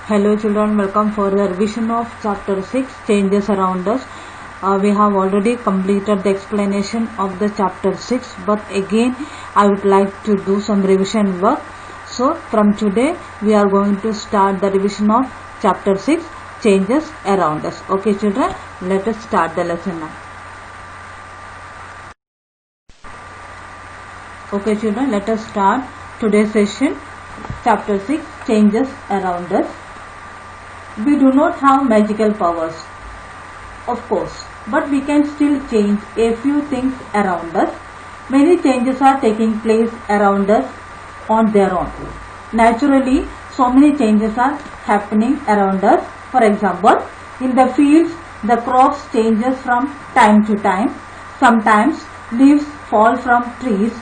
Hello children, welcome for the revision of chapter 6 changes around us. We have already completed the explanation of the chapter 6, but again I would like to do some revision work. So from today we are going to start the revision of chapter 6 changes around us. Okay children, let us start the lesson now. Okay children, let us start today's session. Chapter 6 changes around us. We do not have magical powers, of course, but we can still change a few things around us. Many changes are taking place around us on their own. Naturally, so many changes are happening around us. For example, in the fields, the crops changes from time to time. Sometimes leaves fall from trees,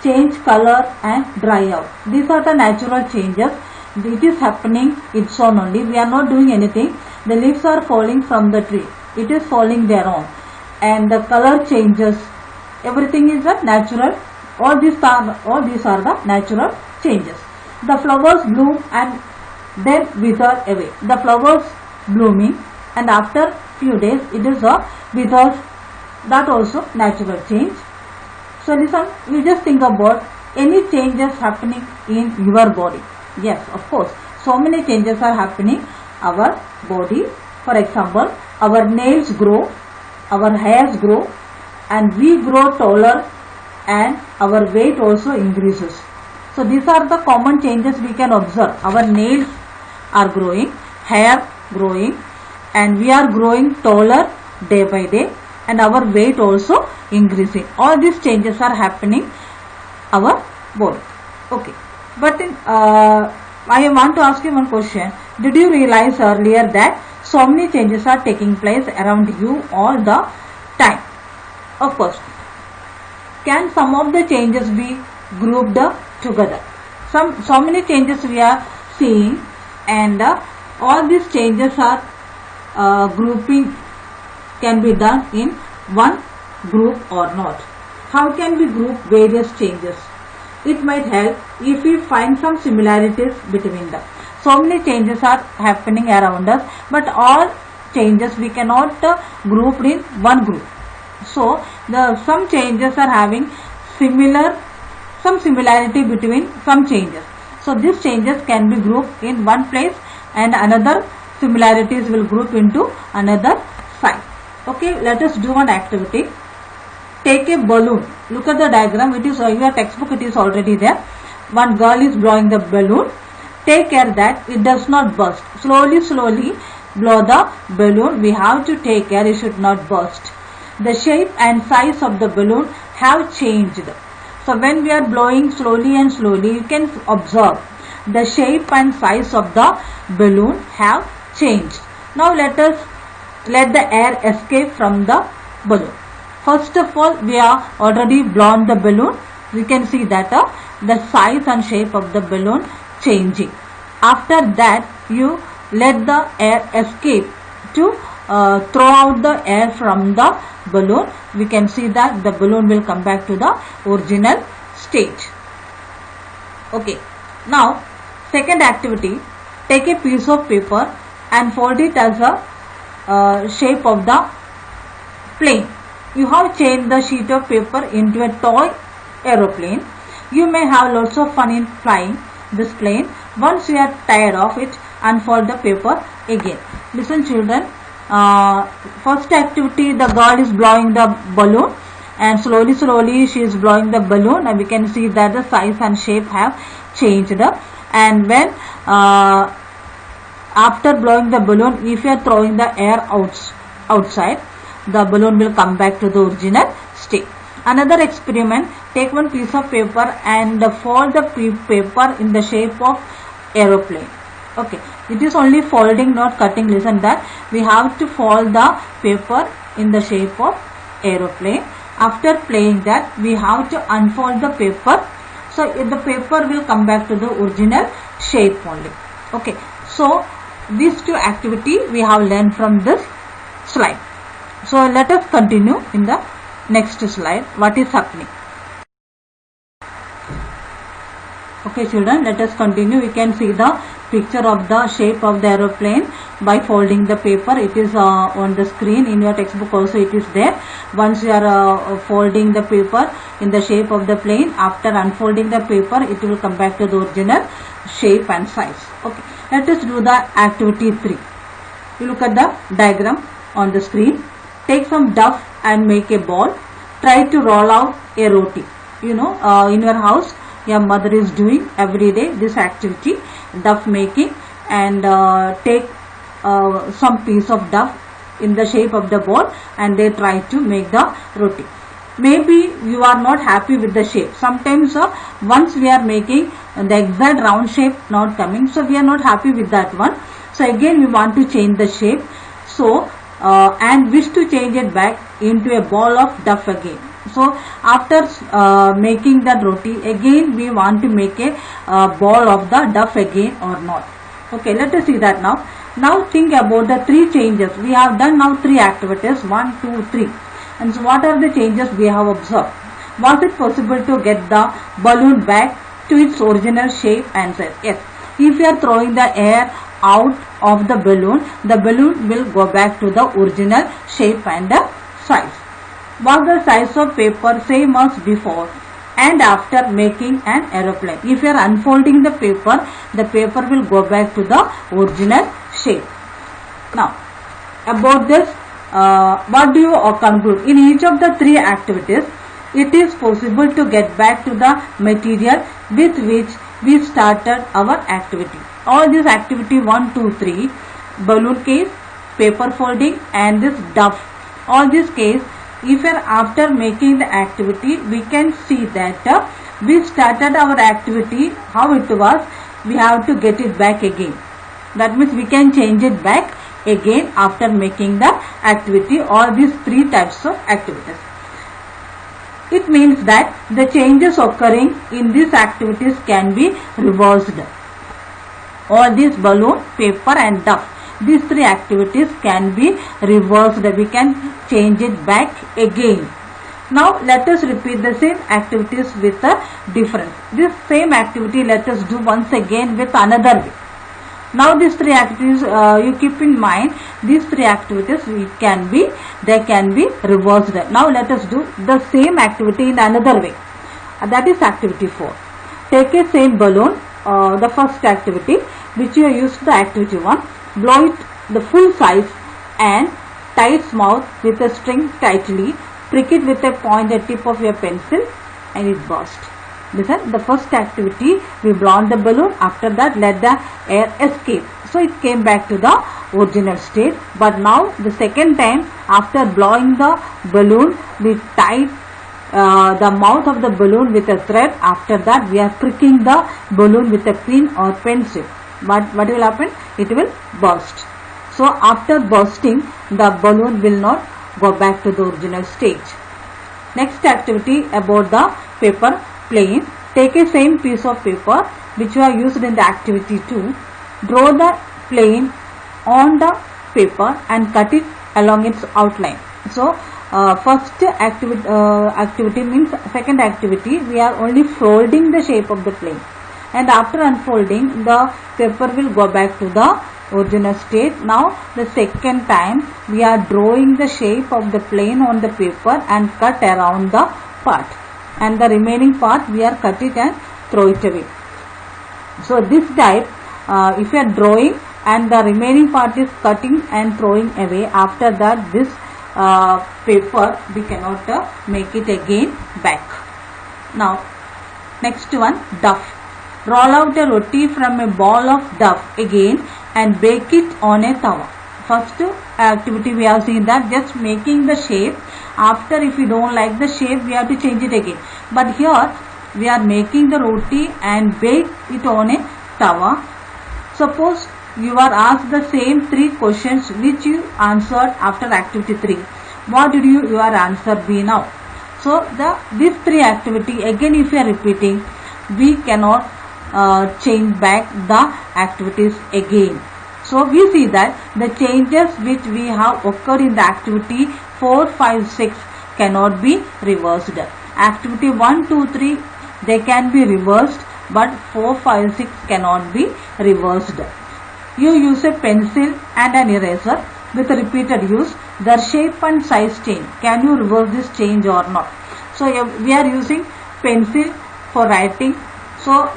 change color and dry out. These are the natural changes. It is happening its own only. We are not doing anything. The leaves are falling from the tree. It is falling their own. And the color changes. Everything is a natural. All these are the natural changes. The flowers bloom and then wither away. The flowers blooming and after few days it is a withers. That also natural change. So listen, you just think about any changes happening in your body. Yes, of course, so many changes are happening our body. For example, our nails grow, our hairs grow, and we grow taller and our weight also increases. So these are the common changes we can observe. Our nails are growing, hair growing, and we are growing taller day by day, and our weight also increasing. All these changes are happening our body. Okay. But I want to ask you one question. Did you realize earlier that so many changes are taking place around you all the time? Of course. Can some of the changes be grouped together? So many changes we are seeing, and all these changes are grouping can be done in one group or not. How can we group various changes? It might help if we find some similarities between them. So many changes are happening around us, but all changes we cannot group in one group. So some changes are having some similarity between some changes. So these changes can be grouped in one place and another similarities will group into another side. Okay, let us do one activity. Take a balloon. Look at the diagram. It is in your textbook. It is already there. One girl is blowing the balloon. Take care that it does not burst. Slowly blow the balloon. We have to take care it should not burst. The shape and size of the balloon have changed. So when we are blowing slowly, you can observe the shape and size of the balloon have changed. Now let the air escape from the balloon. First of all, we are already blown the balloon. We can see that the size and shape of the balloon changing. After that, you let the air escape to throw out the air from the balloon. We can see that the balloon will come back to the original stage. Okay. Now, second activity, take a piece of paper and fold it as a shape of the plane. You have changed the sheet of paper into a toy aeroplane. You may have lots of fun in flying this plane. Once you are tired of it, unfold the paper again. Listen children, first activity, the girl is blowing the balloon and slowly she is blowing the balloon, and we can see that the size and shape have changed. And when after blowing the balloon, if you are throwing the air outside, the balloon will come back to the original state. Another experiment, take one piece of paper and fold the paper in the shape of aeroplane. Okay, it is only folding, not cutting. Listen that we have to fold the paper in the shape of aeroplane. After playing that, we have to unfold the paper. So the paper will come back to the original shape only. Okay, so these two activities we have learned from this slide. So let us continue in the next slide. What is happening? Okay children, let us continue. We can see the picture of the shape of the aeroplane by folding the paper. It is on the screen. In your textbook also it is there. Once you are folding the paper in the shape of the plane, after unfolding the paper it will come back to the original shape and size. Okay, let us do the activity 3. You look at the diagram on the screen. Take some duff and make a ball. Try to roll out a roti. You know, in your house your mother is doing every day this activity, duff making, and take some piece of duff in the shape of the ball and they try to make the roti. Maybe you are not happy with the shape. Sometimes once we are making the exact round shape not coming, so we are not happy with that one. So again we want to change the shape, so and wish to change it back into a ball of duff again. So after making that roti, again we want to make a ball of the duff again or not. Okay, let us see that now. Now think about the 3 changes. We have done now 3 activities, 1, 2, 3. And so what are the changes we have observed? Was it possible to get the balloon back to its original shape and size? Yes. If you are throwing the air out of the balloon will go back to the original shape and the size. Was the size of paper same as before and after making an aeroplane? If you are unfolding the paper will go back to the original shape. Now, about this, what do you conclude? In each of the 3 activities, it is possible to get back to the material with which we started our activity. All this activity 1, 2, 3, balloon case, paper folding and this duff. All this case, if after making the activity, we can see that we started our activity, how it was, we have to get it back again. That means we can change it back again after making the activity, all these 3 types of activities. It means that the changes occurring in these activities can be reversed. All these balloon, paper and duff, these 3 activities can be reversed. We can change it back again. Now let us repeat the same activities with a difference. This same activity let us do once again with another way. Now these 3 activities, you keep in mind, these 3 activities they can be reversed. Now let us do the same activity in another way. That is activity 4. Take a same balloon, the first activity which you used the activity 1. Blow it the full size and tie its mouth with a string tightly. Prick it with a pointed tip of your pencil and it burst. Listen, the first activity we blow the balloon, after that let the air escape. So it came back to the original state. But now the second time, after blowing the balloon, we tied the mouth of the balloon with a thread. After that we are pricking the balloon with a pin or pencil. But what will happen? It will burst. So after bursting, the balloon will not go back to the original stage. Next activity about the paper plane. Take a same piece of paper which you are used in the activity 2. Draw the plane on the paper and cut it along its outline. So first activity means second activity, we are only folding the shape of the plane, and after unfolding the paper will go back to the original state. Now the second time we are drawing the shape of the plane on the paper and cut around the part, and the remaining part we are cut it and throw it away. So this type, if you are drawing and the remaining part is cutting and throwing away, after that this paper we cannot make it again back. Now next one, duff. Roll out a roti from a ball of duff again and bake it on a tawa. First activity we have seen that just making the shape. After, if we don't like the shape, we have to change it again. But here we are making the roti and bake it on a tawa. Suppose you are asked the same 3 questions which you answered after activity 3. What did your answer be now? So these 3 activity again, if you are repeating, we cannot change back the activities again. So we see that the changes which we have occurred in the activity 4, 5, 6 cannot be reversed. Activity 1, 2, 3 they can be reversed. but 4, 5, 6 cannot be reversed. You use a pencil and an eraser with repeated use. Their shape and size change. Can you reverse this change or not? So we are using pencil for writing. So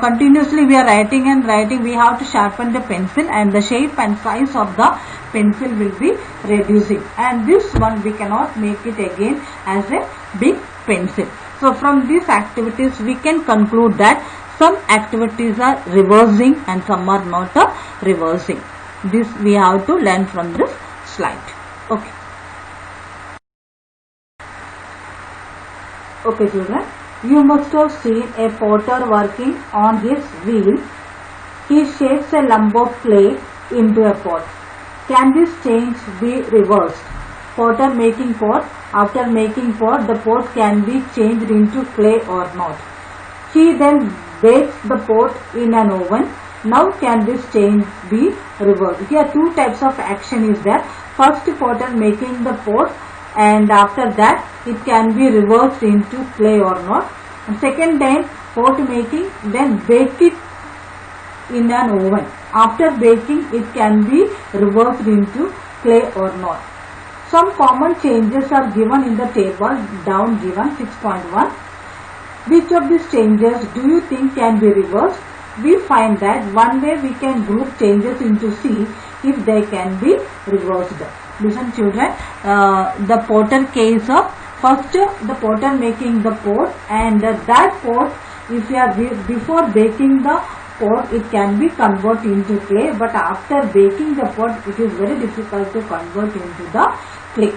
continuously we are writing and writing. We have to sharpen the pencil, and the shape and size of the pencil will be reducing. And this one we cannot make it again as a big pencil. So from these activities we can conclude that some activities are reversing and some are not reversing. This we have to learn from this slide. Okay. Okay children, you must have seen a potter working on his wheel. He shapes a lump of clay into a pot. Can this change be reversed? Potter making pot. After making pot, the pot can be changed into clay or not. He then bakes the pot in an oven. Now can this change be reversed? Here two types of action is there. First, potter making the pot, and after that it can be reversed into clay or not. And second time, pot making, then bake it in an oven. After baking, it can be reversed into clay or not. Some common changes are given in the table down given 6.1. Which of these changes do you think can be reversed? We find that one way we can group changes into C if they can be reversed. Listen children, the potter case of first the potter making the pot, and that pot, if you are before baking the pot, it can be converted into clay, but after baking the pot it is very difficult to convert into the clay.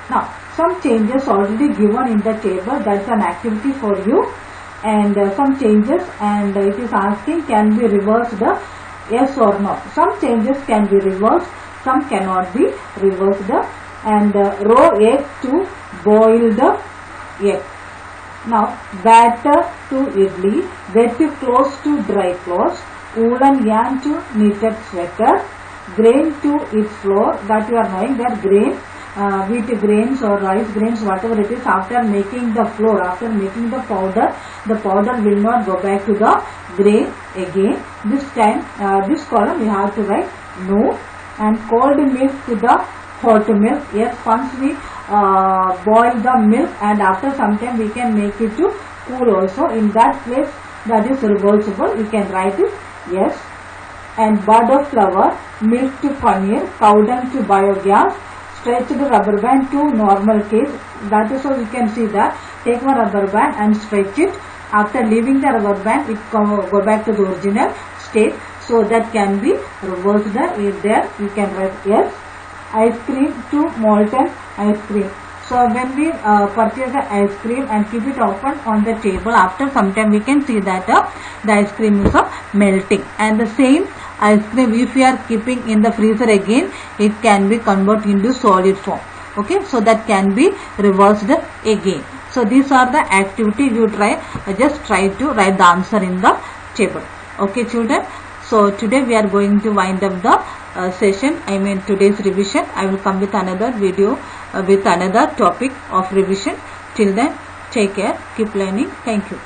Now some changes already given in the table, that's an activity for you, and some changes, and it is asking can be reversed, yes or no. Some changes can be reversed, some cannot be reversed. And raw egg to boiled egg. Now batter to idli, wet clothes to dry clothes, woolen yarn to knitted sweater, grain to its flour. That you are knowing that grain, wheat grains or rice grains, whatever it is, after making the flour, after making the powder will not go back to the grain again. This time, this column we have to write no. And cold milk to the hot milk. Yes, once we boil the milk, and after some time we can make it to cool also. In that place, that is reversible. We can write it yes. And bud of flour, milk to paneer, cow dung to biogas, stretched rubber band to normal case. That is how we can see that. Take one rubber band and stretch it. After leaving the rubber band, it go back to the original state. So that can be reversed. If there you can write yes. Ice cream to molten ice cream. So when we purchase the ice cream and keep it open on the table, after some time we can see that the ice cream is melting. And the same ice cream, if we are keeping in the freezer again, it can be converted into solid form. Okay, so that can be reversed again. So these are the activity you try. Just try to write the answer in the table. Okay children. So today we are going to wind up the session, today's revision. I will come with another video with another topic of revision. Till then, take care, keep learning. Thank you.